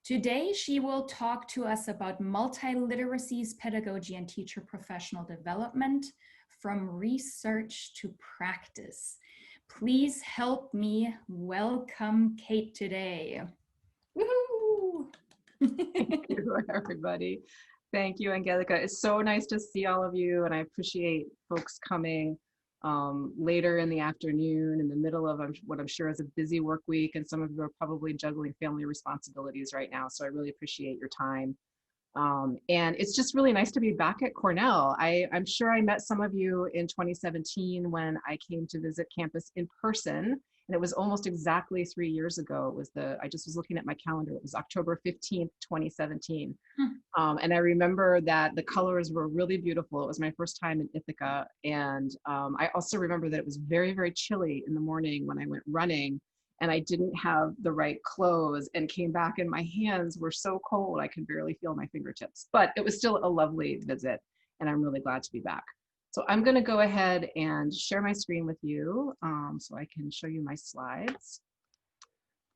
Today, she will talk to us about multiliteracies pedagogy and teacher professional development from research to practice. Please help me welcome Kate today. Woohoo! Thank you, everybody. Thank you, Angelica. It's so nice to see all of you, and I appreciate folks coming later in the afternoon in the middle of what I'm sure is a busy work week, and some of you are probably juggling family responsibilities right now, so I really appreciate your time. And it's just really nice to be back at Cornell. I'm sure I met some of you in 2017 when I came to visit campus in person, and it was almost exactly 3 years ago. It was I just was looking at my calendar, it was October 15th, 2017. And I remember that the colors were really beautiful. It was my first time in Ithaca. And I also remember that it was very, very chilly in the morning when I went running, and I didn't have the right clothes and came back and my hands were so cold I could barely feel my fingertips. But it was still a lovely visit, and I'm really glad to be back. So I'm going to go ahead and share my screen with you so I can show you my slides.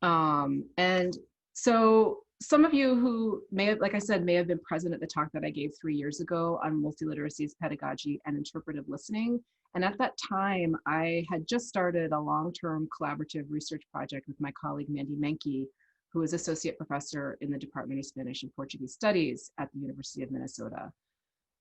And so some of you who may have, like I said, may have been present at the talk that I gave 3 years ago on multiliteracies pedagogy and interpretive listening. And at that time, I had just started a long-term collaborative research project with my colleague, Mandy Menke, who is associate professor in the Department of Spanish and Portuguese Studies at the University of Minnesota.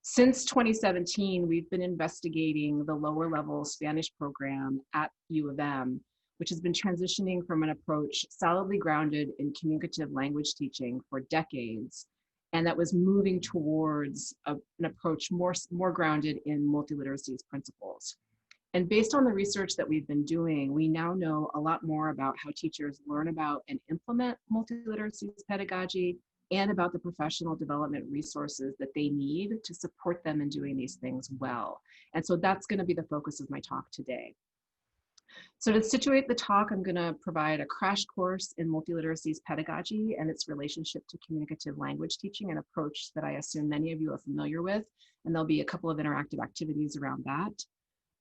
Since 2017, we've been investigating the lower level Spanish program at U of M, which has been transitioning from an approach solidly grounded in communicative language teaching for decades, and that was moving towards an approach more grounded in multiliteracies principles. And based on the research that we've been doing, we now know a lot more about how teachers learn about and implement multiliteracies pedagogy, and about the professional development resources that they need to support them in doing these things well. And so that's going to be the focus of my talk today. So to situate the talk, I'm going to provide a crash course in multiliteracies pedagogy and its relationship to communicative language teaching, an approach that I assume many of you are familiar with, and there'll be a couple of interactive activities around that.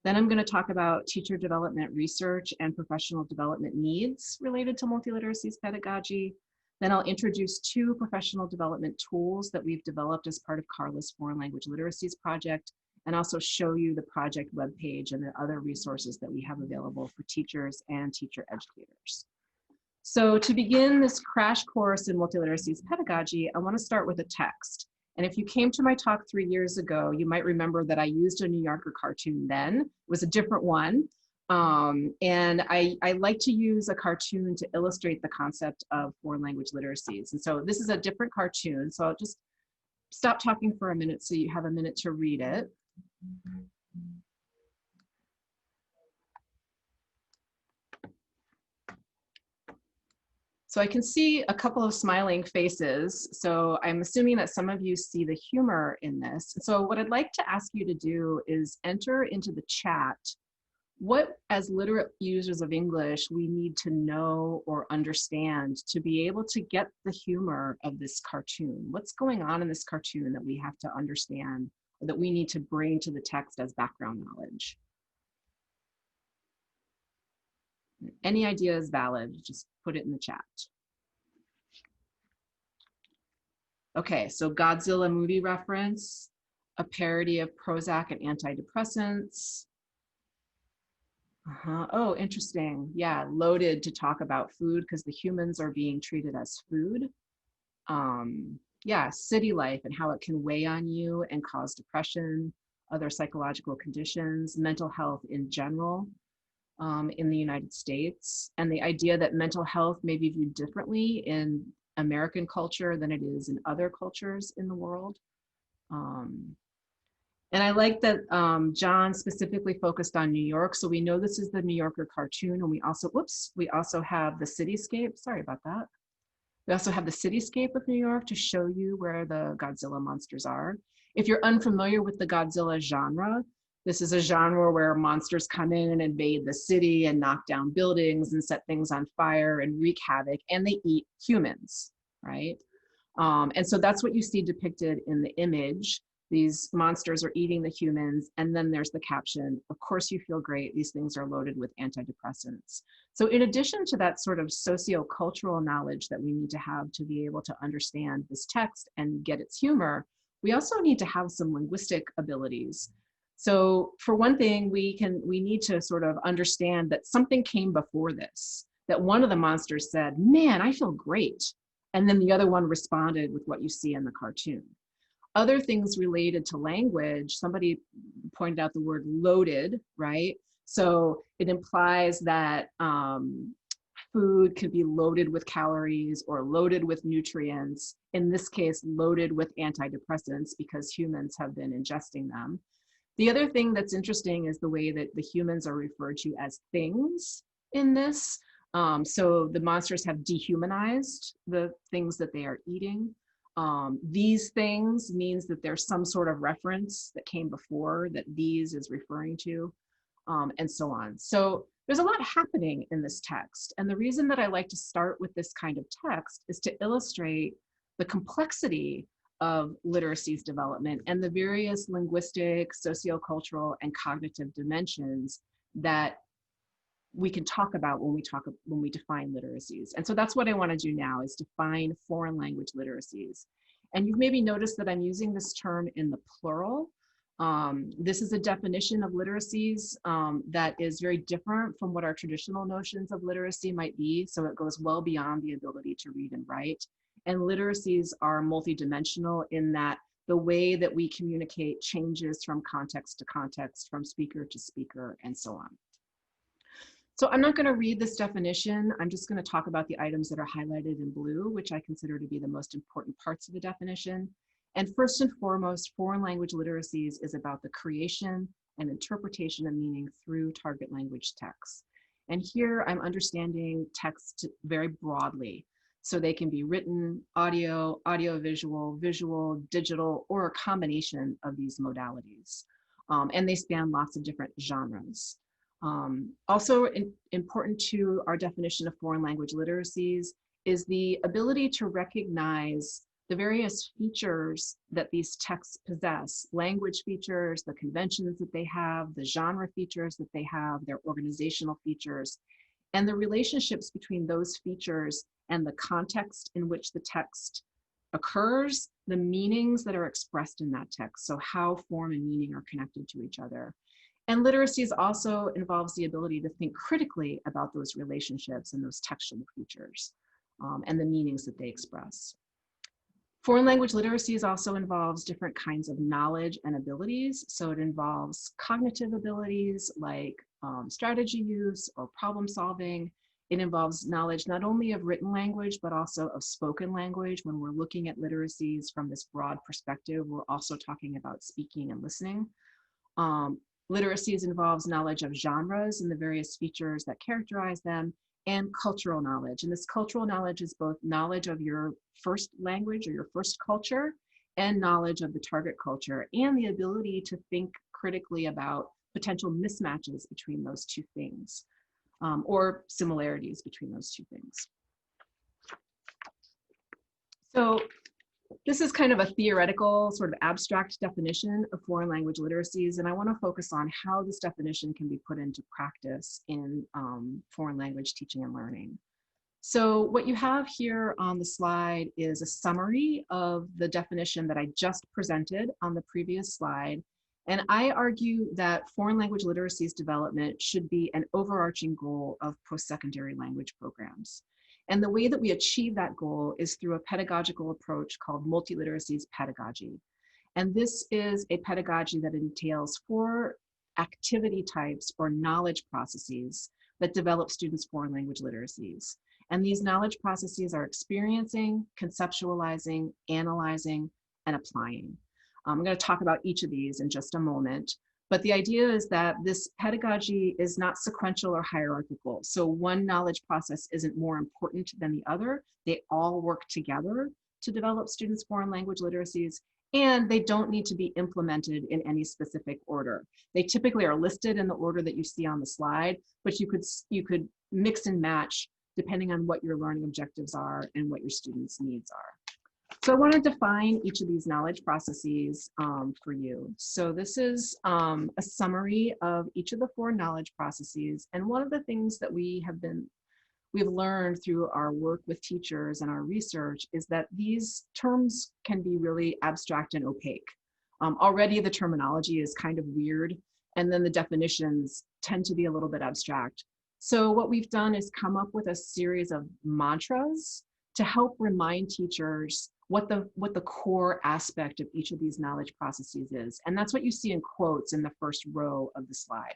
Then I'm going to talk about teacher development research and professional development needs related to multiliteracies pedagogy. Then I'll introduce 2 professional development tools that we've developed as part of CARLA's Foreign Language Literacies project, and also show you the project webpage and the other resources that we have available for teachers and teacher educators. So to begin this crash course in multiliteracies pedagogy, I want to start with a text. And if you came to my talk 3 years ago, you might remember that I used a New Yorker cartoon then. It was a different one. And I like to use a cartoon to illustrate the concept of foreign language literacies. And so this is a different cartoon. So I'll just stop talking for a minute so you have a minute to read it. So I can see a couple of smiling faces. So I'm assuming that some of you see the humor in this. So what I'd like to ask you to do is enter into the chat what, as literate users of English, we need to know or understand to be able to get the humor of this cartoon. What's going on in this cartoon that we have to understand, or that we need to bring to the text as background knowledge? Any idea is valid, just put it in the chat. Okay, so Godzilla movie reference, a parody of Prozac and antidepressants. Oh, interesting. Yeah, loaded to talk about food because the humans are being treated as food. Yeah, city life and how it can weigh on you and cause depression, other psychological conditions, mental health in general in the United States, and the idea that mental health may be viewed differently in American culture than it is in other cultures in the world. And I like that John specifically focused on New York. So we know this is the New Yorker cartoon, and we also, whoops, we also have the cityscape. Sorry about that. We also have the cityscape of New York to show you where the Godzilla monsters are. If you're unfamiliar with the Godzilla genre, this is a genre where monsters come in and invade the city and knock down buildings and set things on fire and wreak havoc, and they eat humans, right? And so that's what you see depicted in the image. these monsters are eating the humans, and then there's the caption, "Of course you feel great, these things are loaded with antidepressants." So in addition to that sort of socio-cultural knowledge that we need to have to be able to understand this text and get its humor, we also need to have some linguistic abilities. So for one thing, we need to sort of understand that something came before this, that one of the monsters said, "Man, I feel great." And then the other one responded with what you see in the cartoon. Other things related to language, somebody pointed out the word loaded, right? So it implies that food could be loaded with calories or loaded with nutrients. In this case, loaded with antidepressants because humans have been ingesting them. The other thing that's interesting is the way that the humans are referred to as things in this. So the monsters have dehumanized the things that they are eating. These things means that there's some sort of reference that came before that these is referring to, and so on. So there's a lot happening in this text. And the reason that I like to start with this kind of text is to illustrate the complexity of literacy's development and the various linguistic, sociocultural, and cognitive dimensions that we can talk about when we define literacies. And so that's what I want to do now, is define foreign language literacies. And you've maybe noticed that I'm using this term in the plural. This is a definition of literacies that is very different from what our traditional notions of literacy might be. So it goes well beyond the ability to read and write. And literacies are multidimensional in that the way that we communicate changes from context to context, from speaker to speaker, and so on. So I'm not going to read this definition. I'm just going to talk about the items that are highlighted in blue, which I consider to be the most important parts of the definition. And first and foremost, foreign language literacies is about the creation and interpretation of meaning through target language texts. And here I'm understanding text very broadly. So they can be written, audio, audiovisual, visual, digital, or a combination of these modalities. And they span lots of different genres. Also important to our definition of foreign language literacies is the ability to recognize the various features that these texts possess: language features, the conventions that they have, the genre features that they have, their organizational features, and the relationships between those features and the context in which the text occurs, the meanings that are expressed in that text, so how form and meaning are connected to each other. And literacies also involves the ability to think critically about those relationships and those textual features and the meanings that they express. Foreign language literacies also involves different kinds of knowledge and abilities. So it involves cognitive abilities like strategy use or problem solving. It involves knowledge not only of written language, but also of spoken language. When we're looking at literacies from this broad perspective, we're also talking about speaking and listening. Literacies involves knowledge of genres and the various features that characterize them, and cultural knowledge. And this cultural knowledge is both knowledge of your first language or your first culture and knowledge of the target culture, and the ability to think critically about potential mismatches between those two things, or similarities between those two things. So this is kind of a theoretical, sort of abstract definition of foreign language literacies, and I want to focus on how this definition can be put into practice in foreign language teaching and learning. So what you have here on the slide is a summary of the definition that I just presented on the previous slide, and I argue that foreign language literacies development should be an overarching goal of post-secondary language programs. And the way that we achieve that goal is through a pedagogical approach called Multiliteracies Pedagogy. And this is a pedagogy that entails 4 activity types or knowledge processes that develop students' foreign language literacies. And these knowledge processes are experiencing, conceptualizing, analyzing, and applying. I'm going to talk about each of these in just a moment. But the idea is that this pedagogy is not sequential or hierarchical. So one knowledge process isn't more important than the other. They all work together to develop students' foreign language literacies, and they don't need to be implemented in any specific order. They typically are listed in the order that you see on the slide, but you could mix and match depending on what your learning objectives are and what your students' needs are. So I want to define each of these knowledge processes for you. So this is a summary of each of the 4 knowledge processes. And one of the things that we've learned through our work with teachers and our research is that these terms can be really abstract and opaque. Already the terminology is kind of weird, and then the definitions tend to be a little bit abstract. So what we've done is come up with a series of mantras to help remind teachers what the core aspect of each of these knowledge processes is. And that's what you see in quotes in the first row of the slide.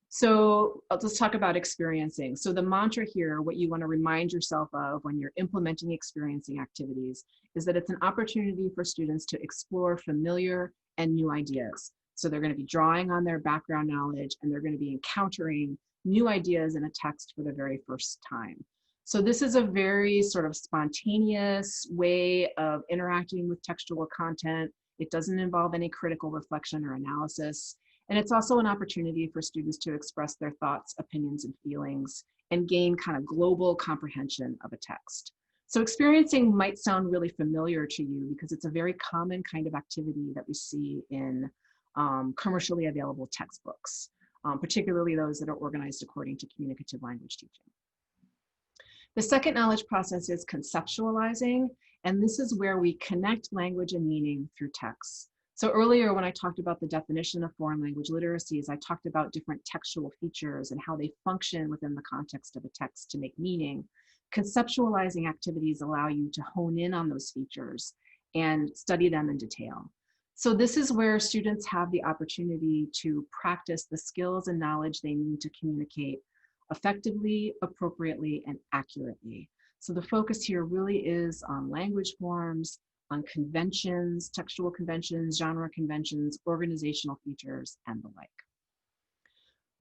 So let's talk about experiencing. So the mantra here, what you want to remind yourself of when you're implementing experiencing activities, is that it's an opportunity for students to explore familiar and new ideas. So they're going to be drawing on their background knowledge, and they're going to be encountering new ideas in a text for the very first time. So this is a very sort of spontaneous way of interacting with textual content. It doesn't involve any critical reflection or analysis. And it's also an opportunity for students to express their thoughts, opinions, and feelings and gain kind of global comprehension of a text. So experiencing might sound really familiar to you because it's a very common kind of activity that we see in commercially available textbooks, particularly those that are organized according to communicative language teaching. The second knowledge process is conceptualizing, and this is where we connect language and meaning through text. So earlier when I talked about the definition of foreign language literacies, I talked about different textual features and how they function within the context of a text to make meaning. Conceptualizing activities allow you to hone in on those features and study them in detail. So this is where students have the opportunity to practice the skills and knowledge they need to communicate effectively, appropriately, and accurately. So the focus here really is on language forms, on conventions, textual conventions, genre conventions, organizational features, and the like.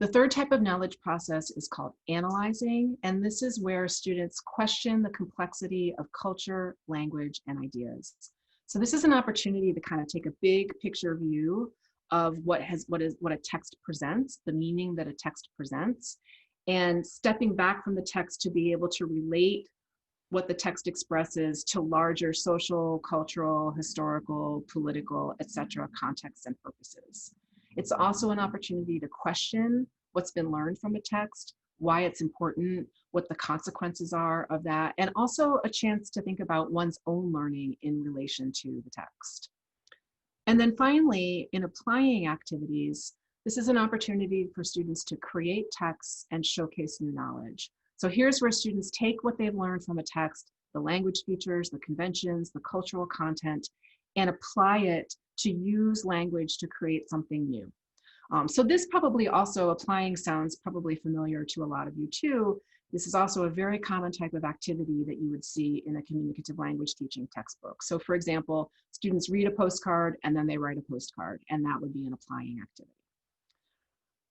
The third type of knowledge process is called analyzing, and this is where students question the complexity of culture, language, and ideas. So this is an opportunity to kind of take a big picture view of what a text presents, the meaning that a text presents, and stepping back from the text to be able to relate what the text expresses to larger social, cultural, historical, political, etc. contexts and purposes. It's also an opportunity to question what's been learned from a text, why it's important, what the consequences are of that, and also a chance to think about one's own learning in relation to the text. And then finally, in applying activities, this is an opportunity for students to create texts and showcase new knowledge. So here's where students take what they've learned from a text, the language features, the conventions, the cultural content, and apply it to use language to create something new. So this probably also, applying sounds probably familiar to a lot of you too. This is also a very common type of activity that you would see in a communicative language teaching textbook. So for example, students read a postcard and then they write a postcard, and that would be an applying activity.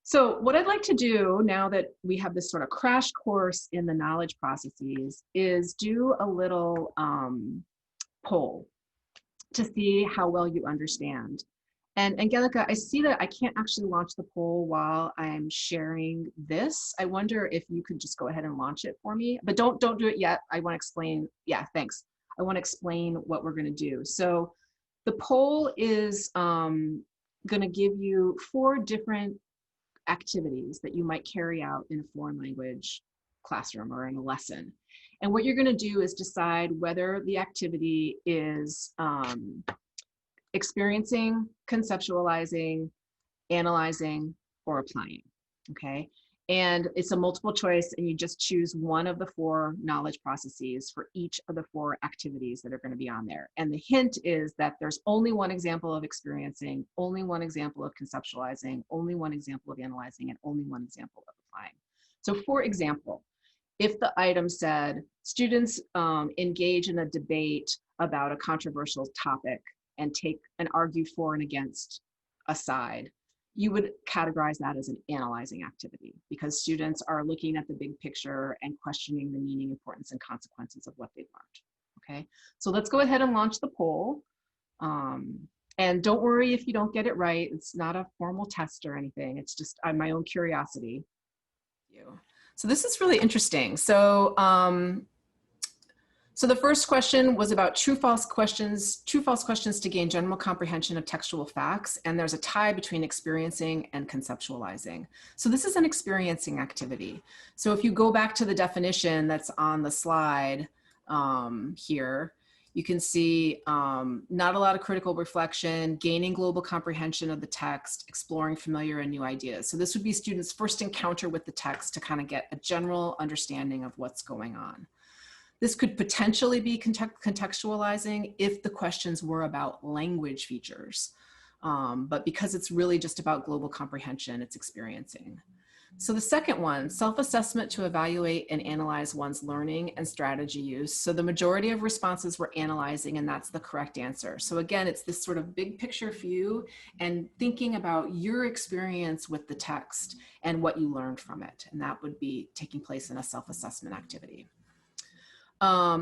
So what I'd like to do now that we have this sort of crash course in the knowledge processes is do a little poll to see how well you understand. And Angelica, I see that I can't actually launch the poll while I'm sharing this. I wonder if you could just go ahead and launch it for me, but don't do it yet. I want to explain, yeah, thanks. I want to explain what we're going to do. So the poll is going to give you 4 different activities that you might carry out in a foreign language classroom or in a lesson. And what you're going to do is decide whether the activity is experiencing, conceptualizing, analyzing, or applying, okay? And it's a multiple choice, and you just choose one of the 4 knowledge processes for each of the 4 activities that are going to be on there. And the hint is that there's only one example of experiencing, only one example of conceptualizing, only one example of analyzing, and only one example of applying. So for example, if the item said, students engage in a debate about a controversial topic and take and argue for and against a side, you would categorize that as an analyzing activity because students are looking at the big picture and questioning the meaning, importance, and consequences of what they've learned, okay? So let's go ahead and launch the poll. And don't worry if you don't get it right. It's not a formal test or anything. It's just my own curiosity. So this is really interesting. So So the first question was about true-false questions to gain general comprehension of textual facts, and there's a tie between experiencing and conceptualizing. So this is an experiencing activity. So if you go back to the definition that's on the slide here, you can see not a lot of critical reflection, gaining global comprehension of the text, exploring familiar and new ideas. So this would be students' first encounter with the text to kind of get a general understanding of what's going on. This could potentially be contextualizing if the questions were about language features. But because it's really just about global comprehension, it's experiencing. So the second one, self-assessment to evaluate and analyze one's learning and strategy use. So the majority of responses were analyzing, and that's the correct answer. So again, it's this sort of big picture view and thinking about your experience with the text and what you learned from it. And that would be taking place in a self-assessment activity.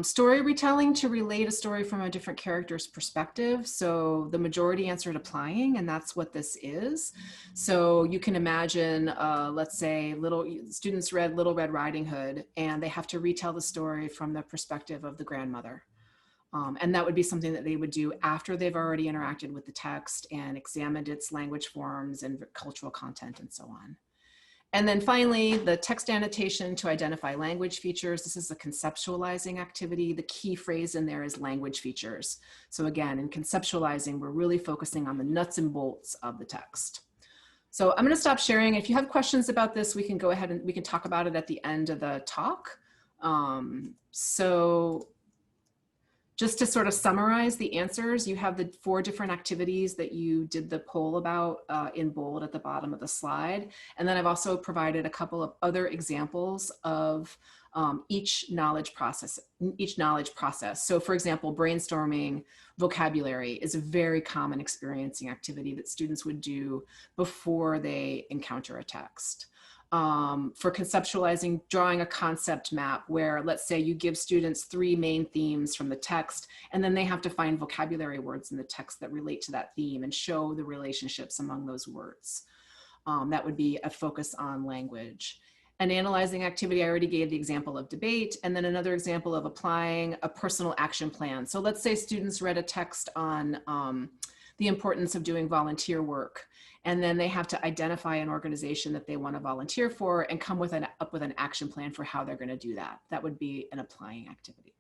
Story retelling to relate a story from a different character's perspective. So the majority answered applying, and that's what this is. So you can imagine, let's say students read Little Red Riding Hood, and they have to retell the story from the perspective of the grandmother. And that would be something that they would do after they've already interacted with the text and examined its language forms and cultural content and so on. And then finally, the text annotation to identify language features. This is a conceptualizing activity. The key phrase in there is language features. So again, in conceptualizing, we're really focusing on the nuts and bolts of the text. So I'm going to stop sharing. If you have questions about this, we can go ahead and we can talk about it at the end of the talk. So just to sort of summarize the answers, you have the 4 different activities that you did the poll about in bold at the bottom of the slide. And then I've also provided a couple of other examples of each knowledge process. So for example, brainstorming vocabulary is a very common experiencing activity that students would do before they encounter a text. For conceptualizing, drawing a concept map where, let's say, you give students 3 main themes from the text, and then they have to find vocabulary words in the text that relate to that theme and show the relationships among those words. That would be a focus on language. An analyzing activity, I already gave the example of debate, and then another example of applying a personal action plan. So let's say students read a text on the importance of doing volunteer work. And then they have to identify an organization that they want to volunteer for and come up with an action plan for how they're going to do that. That would be an applying activity.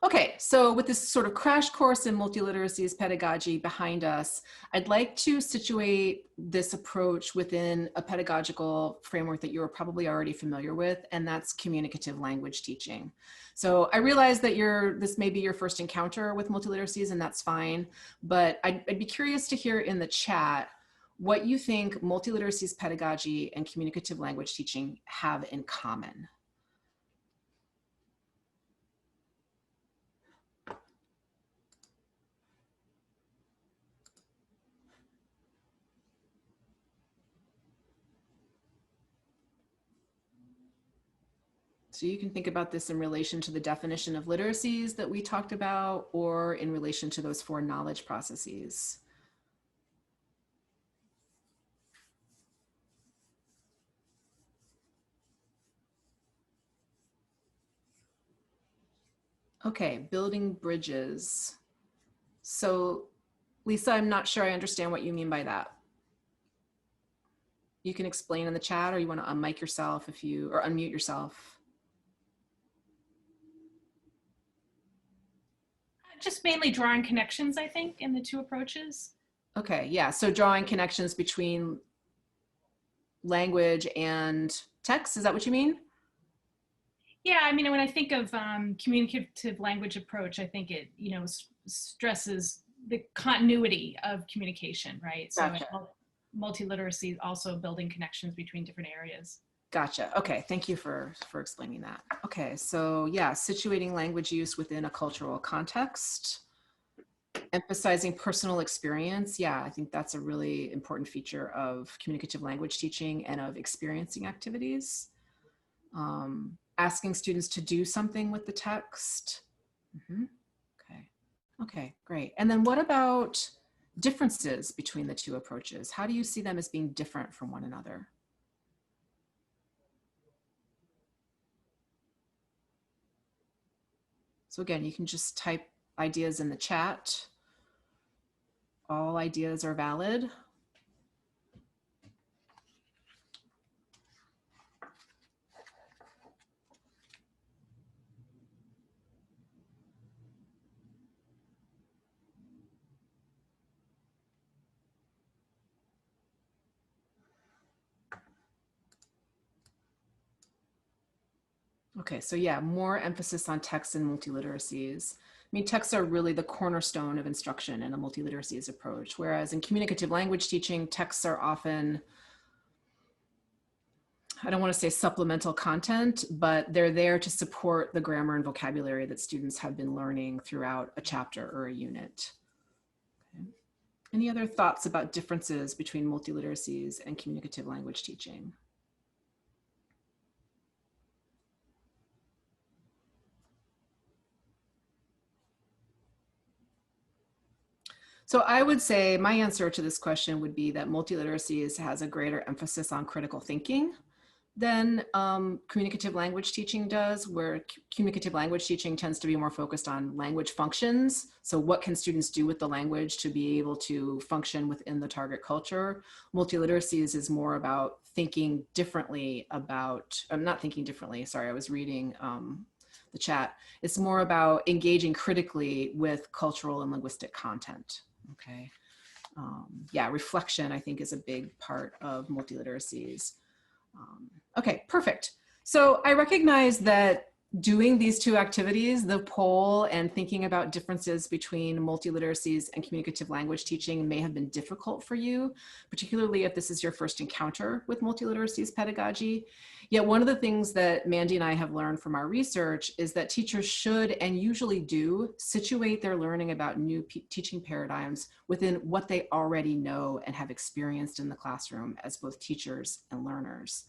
Okay, so with this sort of crash course in multiliteracies pedagogy behind us, I'd like to situate this approach within a pedagogical framework that you're probably already familiar with, and that's communicative language teaching. So I realize that this may be your first encounter with multiliteracies, and that's fine, but I'd be curious to hear in the chat what you think multiliteracies pedagogy and communicative language teaching have in common. So you can think about this in relation to the definition of literacies that we talked about, or in relation to those 4 knowledge processes. Okay, building bridges. So Lisa, I'm not sure I understand what you mean by that. You can explain in the chat, or you want to unmic yourself or unmute yourself. Just mainly drawing connections, I think, in the 2 approaches. Okay, yeah, so drawing connections between language and text, is that what you mean? Yeah, I mean, when I think of communicative language approach, I think it, stresses the continuity of communication, right? Gotcha. So multiliteracy also building connections between different areas. Gotcha. Okay, thank you for explaining that. Okay, so yeah, situating language use within a cultural context, emphasizing personal experience. Yeah, I think that's a really important feature of communicative language teaching and of experiencing activities. Asking students to do something with the text. Okay, great. And then what about differences between the 2 approaches? How do you see them as being different from one another? So again, you can just type ideas in the chat. All ideas are valid. Okay, so yeah, more emphasis on text and multiliteracies. I mean, texts are really the cornerstone of instruction in a multiliteracies approach, whereas in communicative language teaching, texts are often, I don't want to say supplemental content, but they're there to support the grammar and vocabulary that students have been learning throughout a chapter or a unit. Okay. Any other thoughts about differences between multiliteracies and communicative language teaching? So I would say my answer to this question would be that multiliteracies has a greater emphasis on critical thinking than communicative language teaching does, where communicative language teaching tends to be more focused on language functions. So what can students do with the language to be able to function within the target culture? Multiliteracies is more about thinking differently about, I'm not thinking differently, sorry, I was reading the chat. It's more about engaging critically with cultural and linguistic content, okay? Yeah, reflection, I think, is a big part of multiliteracies. Okay, perfect. So I recognize that doing these two activities, the poll and thinking about differences between multiliteracies and communicative language teaching, may have been difficult for you, particularly if this is your first encounter with multiliteracies pedagogy. Yet one of the things that Mandy and I have learned from our research is that teachers should and usually do situate their learning about new teaching paradigms within what they already know and have experienced in the classroom as both teachers and learners.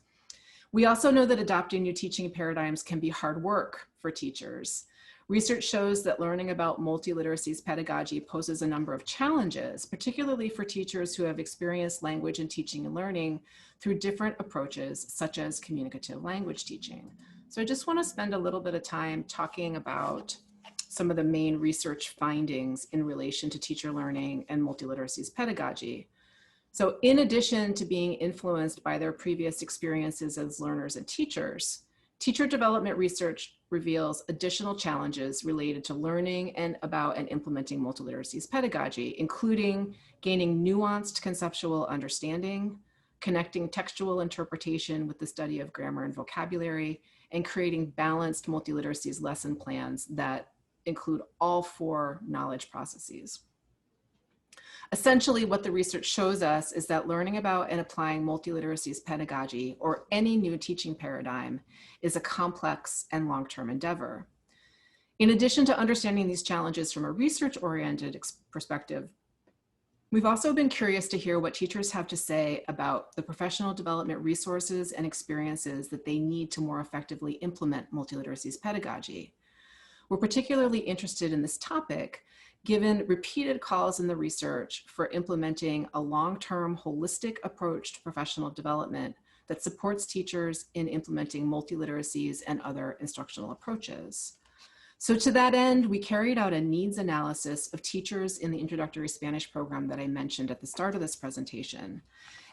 We also know that adopting new teaching paradigms can be hard work for teachers. Research shows that learning about multiliteracies pedagogy poses a number of challenges, particularly for teachers who have experienced language and teaching and learning through different approaches, such as communicative language teaching. So I just want to spend a little bit of time talking about some of the main research findings in relation to teacher learning and multiliteracies pedagogy. So in addition to being influenced by their previous experiences as learners and teachers, teacher development research reveals additional challenges related to learning and about and implementing multiliteracies pedagogy, including gaining nuanced conceptual understanding, connecting textual interpretation with the study of grammar and vocabulary, and creating balanced multiliteracies lesson plans that include all 4 knowledge processes. Essentially, what the research shows us is that learning about and applying multiliteracies pedagogy, or any new teaching paradigm, is a complex and long-term endeavor. In addition to understanding these challenges from a research-oriented perspective, we've also been curious to hear what teachers have to say about the professional development resources and experiences that they need to more effectively implement multiliteracies pedagogy. We're particularly interested in this topic given repeated calls in the research for implementing a long-term holistic approach to professional development that supports teachers in implementing multiliteracies and other instructional approaches. So to that end, we carried out a needs analysis of teachers in the introductory Spanish program that I mentioned at the start of this presentation.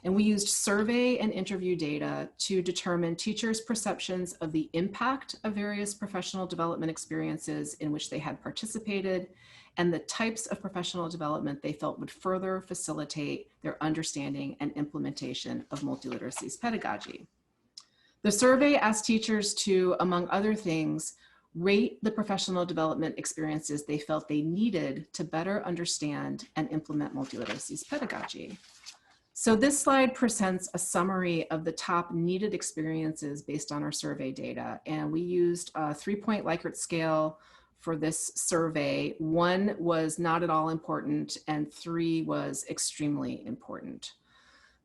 And we used survey and interview data to determine teachers' perceptions of the impact of various professional development experiences in which they had participated and the types of professional development they felt would further facilitate their understanding and implementation of multiliteracies pedagogy. The survey asked teachers to, among other things, rate the professional development experiences they felt they needed to better understand and implement multiliteracies pedagogy. So this slide presents a summary of the top needed experiences based on our survey data. And we used a 3-point Likert scale for this survey. 1 was not at all important and 3 was extremely important.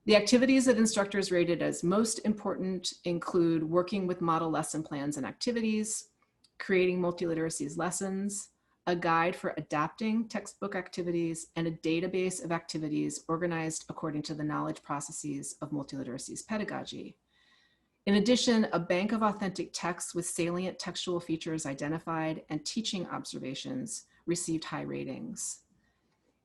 The activities that instructors rated as most important include working with model lesson plans and activities, creating multiliteracies lessons, a guide for adapting textbook activities, and a database of activities organized according to the knowledge processes of multiliteracies pedagogy. In addition, a bank of authentic texts with salient textual features identified and teaching observations received high ratings.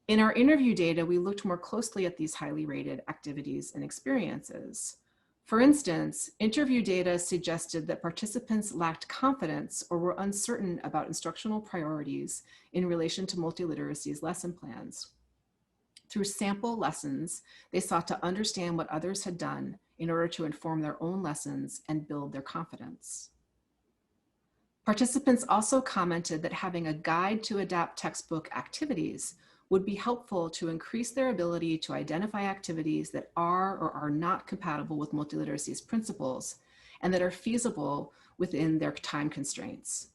In our interview data, we looked more closely at these highly rated activities and experiences. For instance, interview data suggested that participants lacked confidence or were uncertain about instructional priorities in relation to multiliteracy's lesson plans. Through sample lessons, they sought to understand what others had done in order to inform their own lessons and build their confidence. Participants also commented that having a guide to adapt textbook activities would be helpful to increase their ability to identify activities that are or are not compatible with multiliteracy's principles and that are feasible within their time constraints.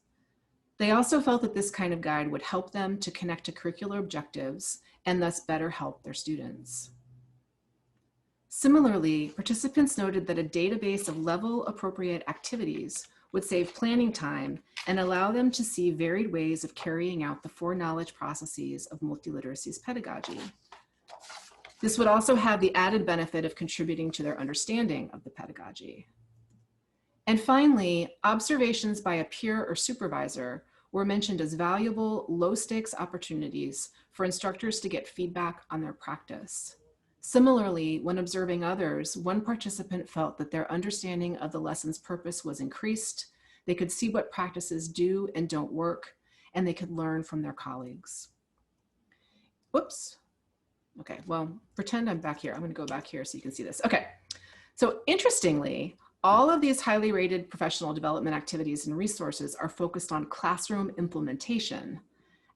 They also felt that this kind of guide would help them to connect to curricular objectives and thus better help their students. Similarly, participants noted that a database of level-appropriate activities would save planning time and allow them to see varied ways of carrying out the foreknowledge processes of multiliteracies pedagogy. This would also have the added benefit of contributing to their understanding of the pedagogy. And finally, observations by a peer or supervisor were mentioned as valuable, low-stakes opportunities for instructors to get feedback on their practice. Similarly, when observing others, one participant felt that their understanding of the lesson's purpose was increased, they could see what practices do and don't work, and they could learn from their colleagues. Whoops. Okay, well, pretend I'm back here. I'm gonna go back here so you can see this. Okay, so interestingly, all of these highly rated professional development activities and resources are focused on classroom implementation.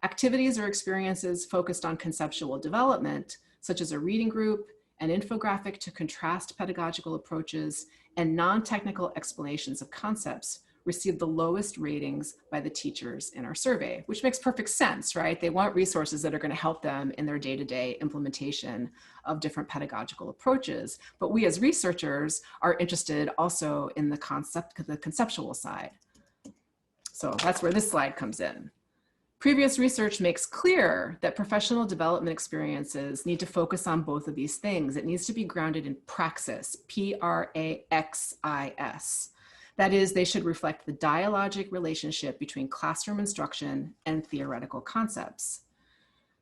Activities or experiences focused on conceptual development, such as a reading group, an infographic to contrast pedagogical approaches, and non-technical explanations of concepts, received the lowest ratings by the teachers in our survey, which makes perfect sense, right? They want resources that are going to help them in their day-to-day implementation of different pedagogical approaches. But we as researchers are interested also in the conceptual side. So that's where this slide comes in. Previous research makes clear that professional development experiences need to focus on both of these things. It needs to be grounded in praxis, P-R-A-X-I-S. That is, they should reflect the dialogic relationship between classroom instruction and theoretical concepts.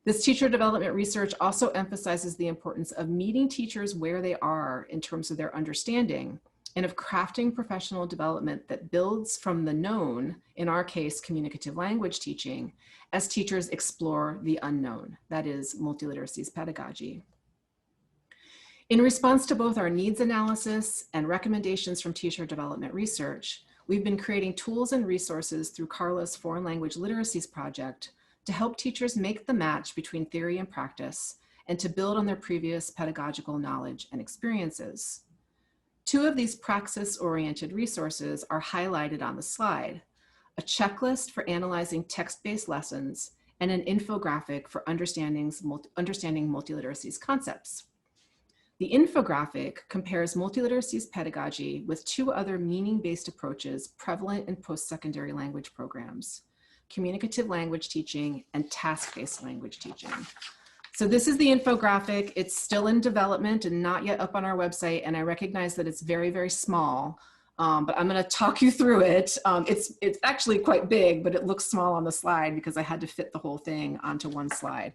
This teacher development research also emphasizes the importance of meeting teachers where they are in terms of their understanding and of crafting professional development that builds from the known, in our case, communicative language teaching, as teachers explore the unknown, that is, multiliteracies pedagogy. In response to both our needs analysis and recommendations from teacher development research, we've been creating tools and resources through CARLA's Foreign Language Literacies project to help teachers make the match between theory and practice and to build on their previous pedagogical knowledge and experiences. Two of these praxis-oriented resources are highlighted on the slide: a checklist for analyzing text-based lessons and an infographic for understanding multiliteracies concepts. The infographic compares multiliteracies pedagogy with two other meaning-based approaches prevalent in post-secondary language programs: communicative language teaching and task-based language teaching. So this is the infographic. It's still in development and not yet up on our website, and I recognize that it's very, very small, but I'm going to talk you through it. It's actually quite big, but it looks small on the slide because I had to fit the whole thing onto one slide.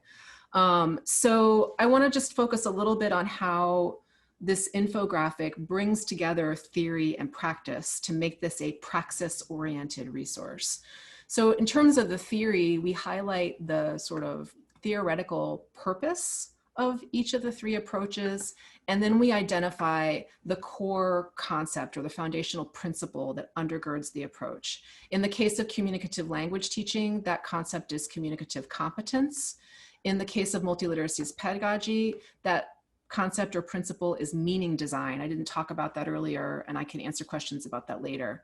So I want to just focus a little bit on how this infographic brings together theory and practice to make this a praxis-oriented resource. So in terms of the theory, we highlight the sort of theoretical purpose of each of the three approaches, and then we identify the core concept or the foundational principle that undergirds the approach. In the case of communicative language teaching, that concept is communicative competence. In the case of multiliteracies pedagogy, that concept or principle is meaning design. I didn't talk about that earlier, and I can answer questions about that later.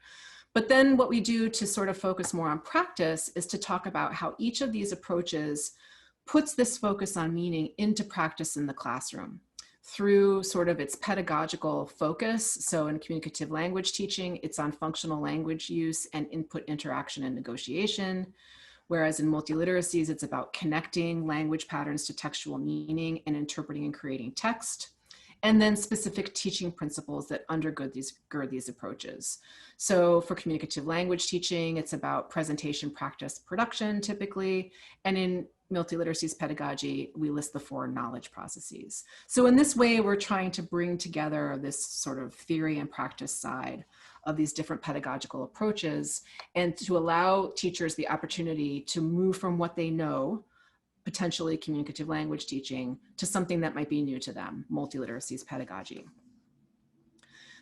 But then what we do to sort of focus more on practice is to talk about how each of these approaches puts this focus on meaning into practice in the classroom through sort of its pedagogical focus. So in communicative language teaching, it's on functional language use and input, interaction, and negotiation. Whereas in multiliteracies, it's about connecting language patterns to textual meaning and interpreting and creating text. and then specific teaching principles that undergird these approaches. So for communicative language teaching, it's about presentation, practice, production typically, and in multiliteracies pedagogy, we list the 4 knowledge processes. So in this way, we're trying to bring together this sort of theory and practice side of these different pedagogical approaches, and to allow teachers the opportunity to move from what they know, potentially communicative language teaching, to something that might be new to them, multiliteracies pedagogy.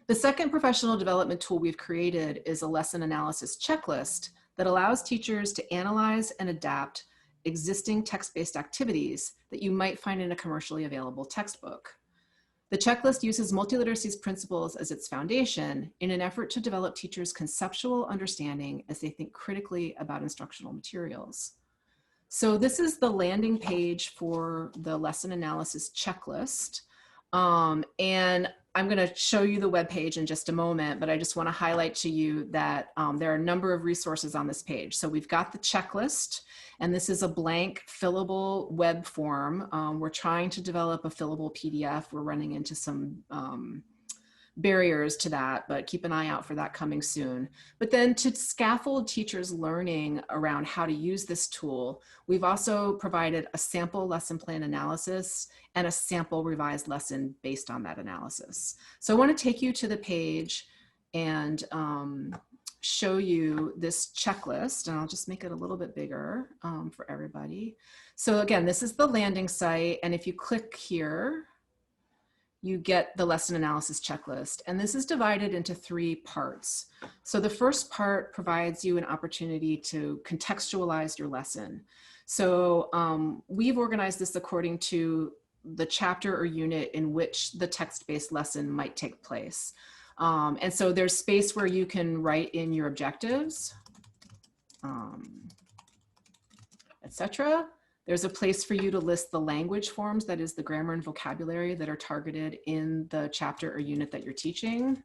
The second professional development tool we've created is a lesson analysis checklist that allows teachers to analyze and adapt existing text-based activities that you might find in a commercially available textbook. The checklist uses multiliteracies principles as its foundation in an effort to develop teachers' conceptual understanding as they think critically about instructional materials. So this is the landing page for the lesson analysis checklist. And I'm going to show you the web page in just a moment, but I just want to highlight to you that there are a number of resources on this page. So we've got the checklist, and this is a blank fillable web form. We're trying to develop a fillable PDF. We're running into some barriers to that, but keep an eye out for that coming soon. But then to scaffold teachers' learning around how to use this tool, we've also provided a sample lesson plan analysis and a sample revised lesson based on that analysis. So I want to take you to the page and show you this checklist, and I'll just make it a little bit bigger for everybody. So again, this is the landing site, and if you click here, you get the lesson analysis checklist. And this is divided into 3 parts. So the first part provides you an opportunity to contextualize your lesson. So we've organized this according to the chapter or unit in which the text-based lesson might take place. And so there's space where you can write in your objectives, etc. There's a place for you to list the language forms, that is the grammar and vocabulary that are targeted in the chapter or unit that you're teaching.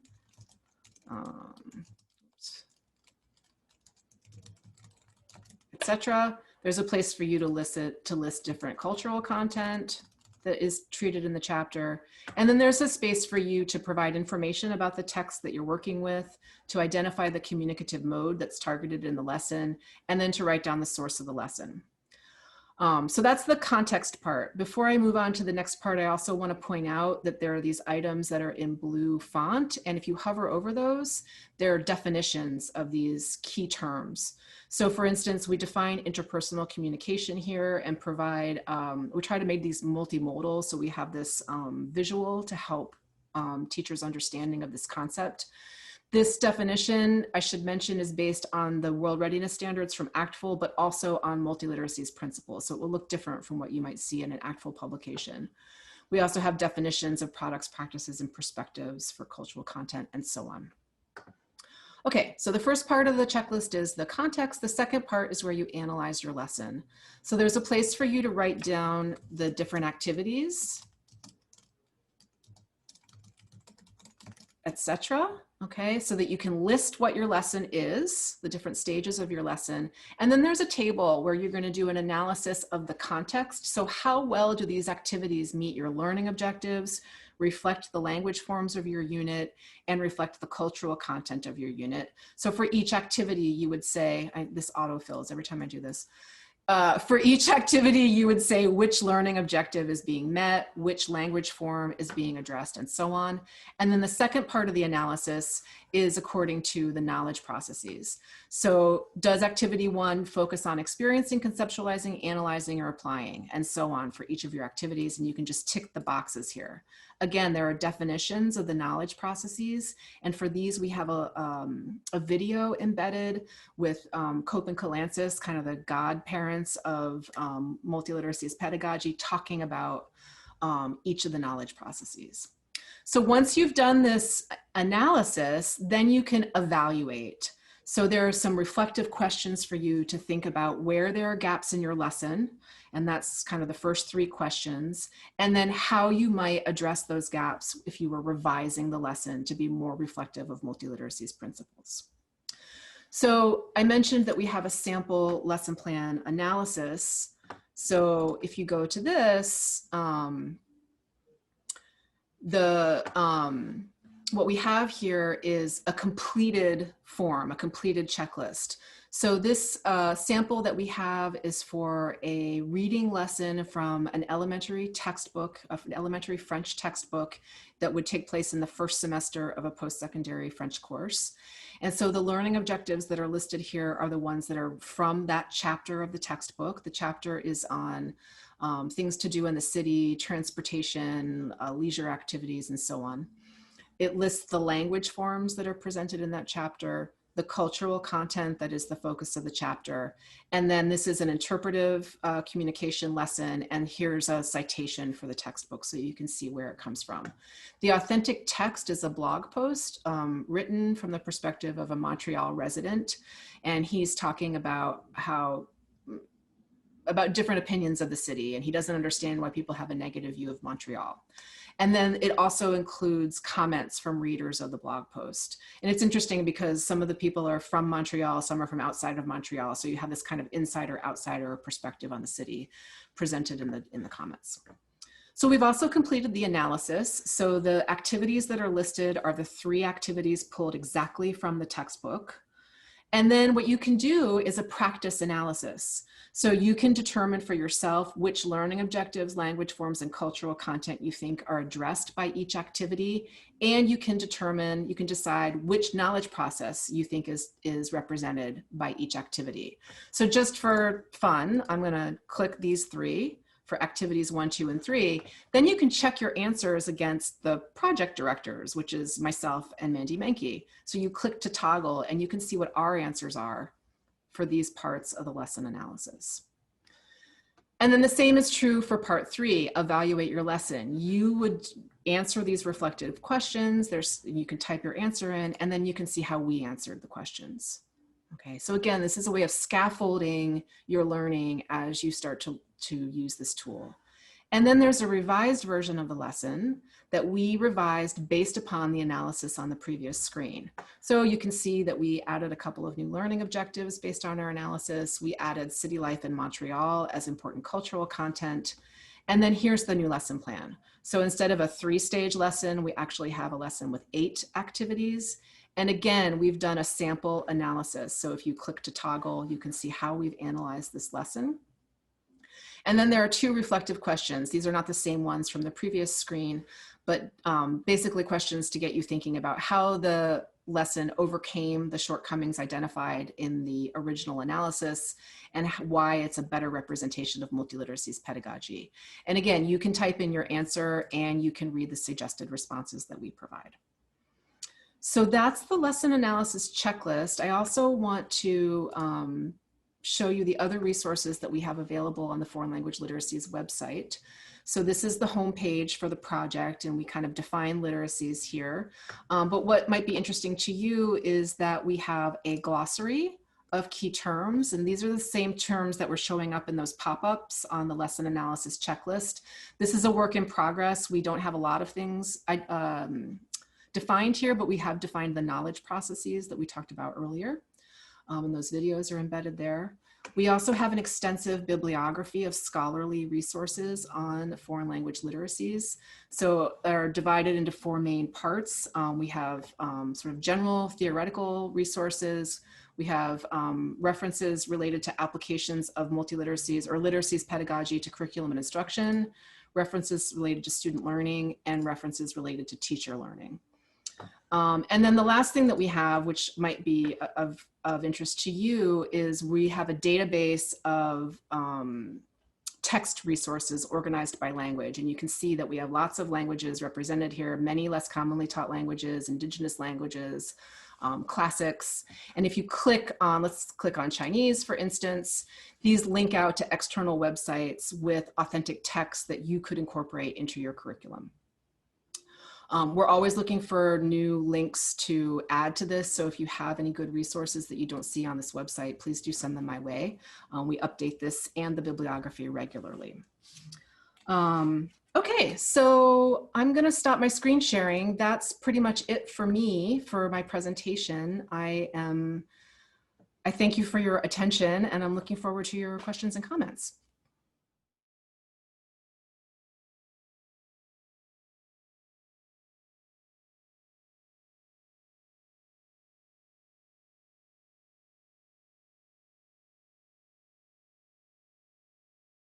Etc. There's a place for you to list different cultural content that is treated in the chapter. And then there's a space for you to provide information about the text that you're working with, to identify the communicative mode that's targeted in the lesson, and then to write down the source of the lesson. So that's the context part. Before I move on to the next part, I also want to point out that there are these items that are in blue font. And if you hover over those, there are definitions of these key terms. So for instance, we define interpersonal communication here and provide, we try to make these multimodal. So we have this visual to help teachers' understanding of this concept. This definition, I should mention, is based on the World Readiness Standards from ACTFL, but also on multiliteracies principles. So it will look different from what you might see in an ACTFL publication. We also have definitions of products, practices, and perspectives for cultural content, and so on. Okay, so the first part of the checklist is the context. The second part is where you analyze your lesson. So there's a place for you to write down the different activities, etc. Okay, so that you can list what your lesson is, the different stages of your lesson. And then there's a table where you're going to do an analysis of the context. So how well do these activities meet your learning objectives, reflect the language forms of your unit, and reflect the cultural content of your unit. So for each activity, you would say, this autofills every time I do this. For each activity, you would say which learning objective is being met, which language form is being addressed, and so on. And then the second part of the analysis is according to the knowledge processes. So does activity 1 focus on experiencing, conceptualizing, analyzing, or applying, and so on for each of your activities? And you can just tick the boxes here. Again, there are definitions of the knowledge processes. And for these, we have a video embedded with Cope and Kalantzis, kind of the godparents of multiliteracies pedagogy, talking about each of the knowledge processes. So once you've done this analysis, then you can evaluate. So there are some reflective questions for you to think about where there are gaps in your lesson. And that's kind of the first 3 questions. And then how you might address those gaps if you were revising the lesson to be more reflective of multiliteracies principles. So I mentioned that we have a sample lesson plan analysis. So if you go to this, what we have here is a completed form, a completed checklist. So this sample that we have is for a reading lesson from an elementary textbook, an elementary French textbook that would take place in the first semester of a post-secondary French course. And so the learning objectives that are listed here are the ones that are from that chapter of the textbook. The chapter is on things to do in the city, transportation, leisure activities, and so on. It lists the language forms that are presented in that chapter, the cultural content that is the focus of the chapter. And then this is an interpretive communication lesson, and here's a citation for the textbook so you can see where it comes from. The authentic text is a blog post written from the perspective of a Montreal resident, and he's talking about about different opinions of the city, and he doesn't understand why people have a negative view of Montreal. And then it also includes comments from readers of the blog post. And it's interesting because some of the people are from Montreal, some are from outside of Montreal. So you have this kind of insider-outsider perspective on the city presented in the comments. So we've also completed the analysis. So the activities that are listed are the 3 activities pulled exactly from the textbook. And then what you can do is a practice analysis. So you can determine for yourself which learning objectives, language forms, and cultural content you think are addressed by each activity. And you can decide which knowledge process you think is represented by each activity. So just for fun, I'm gonna click these 3 for activities 1, 2, and 3. Then you can check your answers against the project directors, which is myself and Mandy Menke. So you click to toggle and you can see what our answers are for these parts of the lesson analysis. And then the same is true for part 3, evaluate your lesson. You would answer these reflective questions. You can type your answer in, and then you can see how we answered the questions. Okay, so again, this is a way of scaffolding your learning as you start to use this tool. And then there's a revised version of the lesson that we revised based upon the analysis on the previous screen. So you can see that we added a couple of new learning objectives based on our analysis. We added city life in Montreal as important cultural content. And then here's the new lesson plan. So instead of a 3-stage lesson, we actually have a lesson with 8 activities. And again, we've done a sample analysis. So if you click to toggle, you can see how we've analyzed this lesson. And then there are 2 reflective questions. These are not the same ones from the previous screen, but basically questions to get you thinking about how the lesson overcame the shortcomings identified in the original analysis and why it's a better representation of multiliteracies pedagogy. And again, you can type in your answer and you can read the suggested responses that we provide. So that's the lesson analysis checklist. I also want to show you the other resources that we have available on the Foreign Language Literacies website. So this is the homepage for the project, and we kind of define literacies here. But what might be interesting to you is that we have a glossary of key terms, and these are the same terms that were showing up in those pop-ups on the lesson analysis checklist. This is a work in progress. We don't have a lot of things defined here, but we have defined the knowledge processes that we talked about earlier. And those videos are embedded there. We also have an extensive bibliography of scholarly resources on foreign language literacies. So they're divided into 4 main parts. We have sort of general theoretical resources. We have references related to applications of multiliteracies or literacies pedagogy to curriculum and instruction, references related to student learning, and references related to teacher learning. And then the last thing that we have, which might be of interest to you, is we have a database of text resources organized by language. And you can see that we have lots of languages represented here, many less commonly taught languages, indigenous languages, classics. And if you click on, let's click on Chinese, for instance, these link out to external websites with authentic text that you could incorporate into your curriculum. We're always looking for new links to add to this. So if you have any good resources that you don't see on this website, please do send them my way. We update this and the bibliography regularly. Okay, so I'm gonna stop my screen sharing. That's pretty much it for me for my presentation. I thank you for your attention, and I'm looking forward to your questions and comments.